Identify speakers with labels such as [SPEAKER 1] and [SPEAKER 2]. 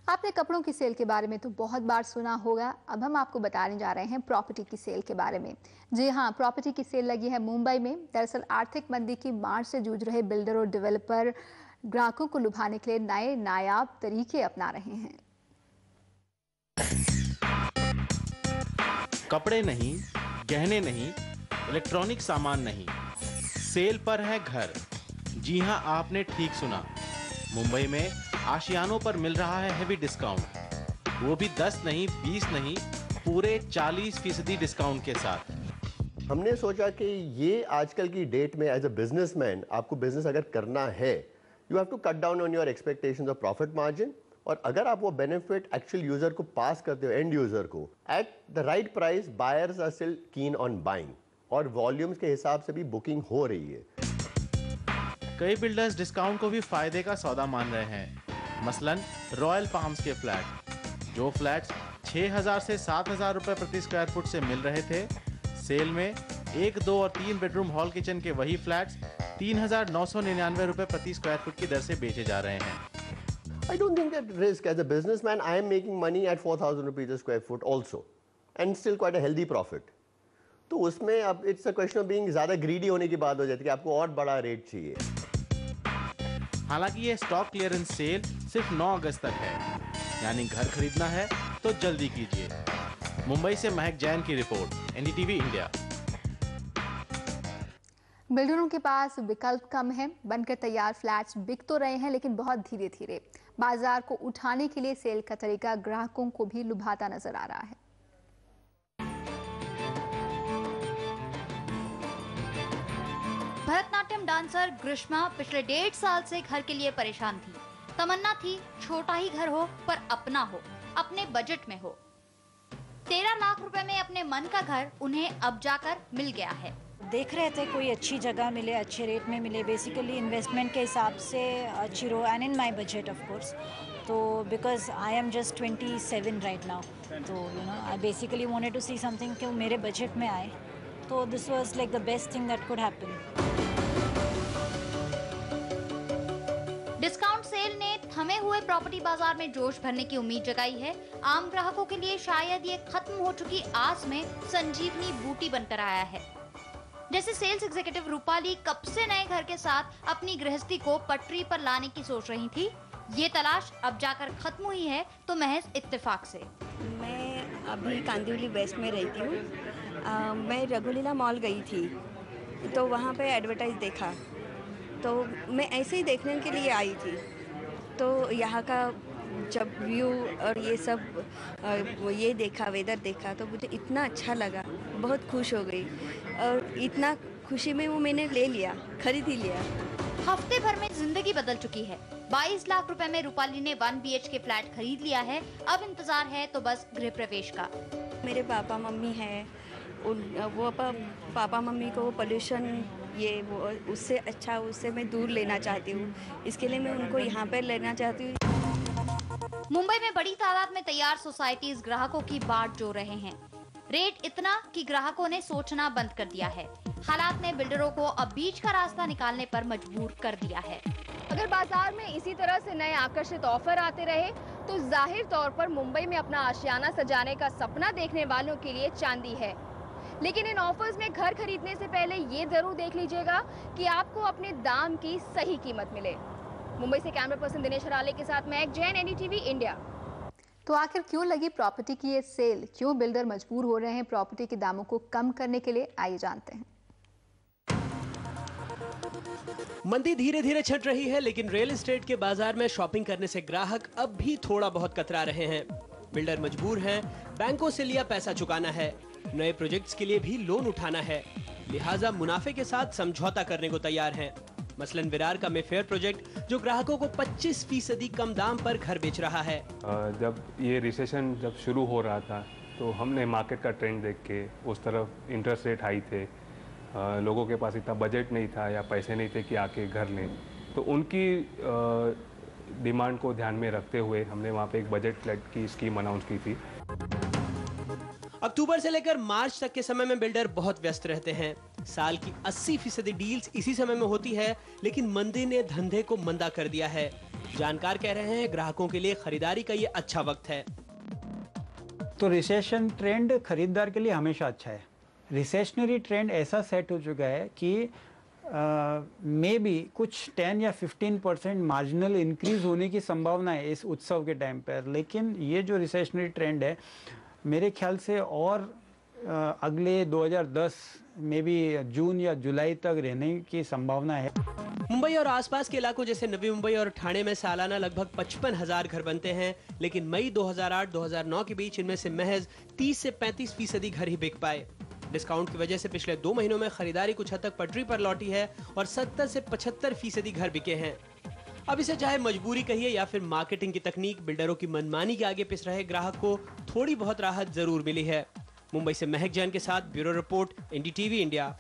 [SPEAKER 1] आपने कपड़ों की सेल के बारे में तो बहुत बार सुना होगा। अब हम आपको बताने जा रहे हैं प्रॉपर्टी की सेल के बारे में। जी हाँ, प्रॉपर्टी की सेल लगी है मुंबई में। दरअसल आर्थिक मंदी की मार से जूझ रहे बिल्डर और डेवलपर ग्राहकों को लुभाने के लिए नए नायाब तरीके अपना रहे हैं।
[SPEAKER 2] कपड़े नहीं, गहने नहीं, इलेक्ट्रॉनिक सामान नहीं, सेल पर है घर। जी हां, आपने ठीक सुना। मुंबई में आशियानों पर मिल रहा है हेवी डिस्काउंट, वो भी 10 नहीं, 20 नहीं, पूरे 40% डिस्काउंट के साथ।
[SPEAKER 3] हमने सोचा कि ये आजकल की डेट में एज अ बिजनेसमैन आपको बिजनेस अगर करना है, you have to cut down on your expectations of profit margin. और अगर आप वो बेनिफिट एक्चुअल यूजर को पास करते हो, एंड यूजर को, at the right price, buyers are still keen on buying और वॉल्यूम्स के हिसाब से भी बुकिंग हो रही है।
[SPEAKER 2] कई बिल्डर्स डिस्काउंट को भी फायदे का सौदा मान रहे हैं। मसलन रॉयल पाम्स के फ्लैट, जो फ्लैट्स 6,000 से 7,000 रुपए प्रति स्क्वायर फुट से मिल रहे थे, सेल में 1, 2 और 3 बेडरूम हॉल किचन के वही फ्लैट्स 3,999 रुपए प्रति स्क्वायर फुट की दर से बेचे जा रहे हैं।
[SPEAKER 3] I don't think that risk. As a businessman, I am making money at 4,000 rupees a square foot also, and still quite a healthy profit. तो उसमें अब it's a question of being ज़्यादा ग्रीडी होने की बात हो जाती है कि आपको और बड़ा रेट चाहिए।
[SPEAKER 2] हालांकि ये स्टॉक क्लियरेंस सेल सिर्फ 9 अगस्त तक है, यानी घर खरीदना है तो जल्दी कीजिए। मुंबई से महक जैन की रिपोर्ट, एनडीटीवी इंडिया।
[SPEAKER 1] बिल्डरों के पास विकल्प कम है। बनकर तैयार फ्लैट्स बिक तो रहे हैं, लेकिन बहुत धीरे धीरे। बाजार को उठाने के लिए सेल का तरीका ग्राहकों को भी लुभाता नजर आ रहा है।
[SPEAKER 4] भरतनाट्यम डांसर ग्रीष्मा पिछले 1.5 साल से घर के लिए परेशान थी। तमन्ना थी छोटा ही घर हो, पर अपना हो, अपने बजट में हो। 13 लाख रुपए में अपने मन का घर उन्हें अब जाकर मिल गया है।
[SPEAKER 5] देख रहे थे कोई अच्छी जगह मिले, अच्छे रेट में मिले, बेसिकली इन्वेस्टमेंट के हिसाब से अच्छी रो, and in my budget of course. तो because I am just 27 right now, तो you know I basically wanted to see something कि मेरे बजट में आए, तो this was like the best thing that could happen.
[SPEAKER 4] Discount sale ने थमे हुए प्रॉपर्टी बाजार में जोश भरने की उम्मीद जगाई है। आम ग्राहकों के लिए शायद ये खत्म हो चुकी आस में संजीवनी बूटी बनकर आया है। जैसे सेल्स एग्जीक्यूटिव रूपाली कब से नए घर के साथ अपनी गृहस्थी को पटरी पर लाने की सोच रही थी, ये तलाश अब जाकर खत्म हुई है तो महज इत्तेफाक से।
[SPEAKER 6] मैं अभी कांदिवली वेस्ट में रहती हूँ। मैं रघुलीला मॉल गई थी, तो वहाँ पे एडवर्टाइज देखा, तो मैं ऐसे ही देखने के लिए आई थी। तो यहाँ का जब व्यू और ये सब ये देखा, वेदर देखा, तो मुझे इतना अच्छा लगा, बहुत खुश हो गई। और इतना खुशी में वो मैंने ले लिया, खरीद ही लिया।
[SPEAKER 4] हफ्ते भर में जिंदगी बदल चुकी है। 22 लाख रुपए में रूपाली ने 1 BHK फ्लैट खरीद लिया है। अब इंतजार है तो बस गृह प्रवेश का।
[SPEAKER 6] मेरे पापा मम्मी हैं, वो पापा मम्मी को पोल्यूशन ये वो उससे अच्छा, उससे मैं दूर लेना चाहती हूँ। इसके लिए मैं उनको यहाँ पर लेना चाहती हूँ।
[SPEAKER 4] मुंबई में बड़ी तादाद में तैयार सोसाइटीज ग्राहकों की बाट जोड़ रहे हैं। रेट इतना कि ग्राहकों ने सोचना बंद कर दिया है। हालात ने बिल्डरों को अब बीच का रास्ता निकालने पर मजबूर कर दिया है।
[SPEAKER 7] अगर बाजार में इसी तरह से नए आकर्षित ऑफर आते रहे तो जाहिर तौर पर मुंबई में अपना आशियाना सजाने का सपना देखने वालों के लिए चांदी है। लेकिन इन ऑफर्स में घर खरीदने से पहले ये जरूर देख लीजिएगा कि आपको अपने दाम की सही कीमत मिले। मुंबई से कैमरा पर्सन दिनेश हराले के साथ महक जैन, एनडीटीवी इंडिया।
[SPEAKER 1] तो आखिर क्यों लगी प्रॉपर्टी की ये सेल? क्यों बिल्डर मजबूर हो रहे हैं प्रॉपर्टी के दामों को कम करने के लिए? आइए जानते हैं।
[SPEAKER 8] मंदी धीरे धीरे छट रही है, लेकिन रियल एस्टेट के बाजार में शॉपिंग करने से ग्राहक अब भी थोड़ा बहुत कतरा रहे हैं। बिल्डर मजबूर हैं, बैंकों से लिया पैसा चुकाना है, नए प्रोजेक्ट्स के लिए भी लोन उठाना है, लिहाजा मुनाफे के साथ समझौता करने को तैयार हैं। मसलन विरार का मेफेयर प्रोजेक्ट जो ग्राहकों को 25% कम दाम पर घर बेच रहा है।
[SPEAKER 9] जब ये रिसेशन जब शुरू हो रहा था तो हमने मार्केट का ट्रेंड देख के, उस तरफ इंटरेस्ट रेट हाई थे, लोगों के पास इतना बजट नहीं था या पैसे नहीं थे कि आके घर लें, तो उनकी डिमांड को ध्यान में रखते हुए हमने वहाँ पे एक बजट फ्लैट की स्कीम अनाउंस की थी।
[SPEAKER 8] अक्टूबर से लेकर मार्च तक के समय में बिल्डर बहुत व्यस्त रहते हैं। साल की 80% डील्स इसी समय में होती है, लेकिन मंदी ने धंधे को मंदा कर दिया है। जानकार कह रहे हैं ग्राहकों के लिए खरीदारी का ये अच्छा वक्त है।
[SPEAKER 10] तो रिसेशन ट्रेंड खरीदार के लिए हमेशा अच्छा है। रिसेशनरी ट्रेंड ऐसा सेट हो चुका है कि मे बी कुछ 10 या 15% मार्जिनल इंक्रीज होने की संभावना है इस उत्सव के टाइम पर, लेकिन ये जो रिसेशनरी ट्रेंड है मेरे ख्याल से और अगले 2010 में भी जून या जुलाई तक रहने की संभावना है।
[SPEAKER 8] मुंबई और आसपास के इलाकों जैसे नवी मुंबई और ठाणे में सालाना लगभग 55,000 घर बनते हैं, लेकिन मई 2008-2009 के बीच इनमें से महज 30 से 35% घर ही बिक पाए। डिस्काउंट की वजह से पिछले 2 महीनों में खरीदारी कुछ हद तक पटरी पर लौटी है और 70 से 75% घर बिके हैं। अब इसे चाहे मजबूरी कहिए या फिर मार्केटिंग की तकनीक, बिल्डरों की मनमानी के आगे पिस रहे ग्राहक को थोड़ी बहुत राहत जरूर मिली है। मुंबई से महक जैन के साथ ब्यूरो रिपोर्ट, NDTV इंडिया।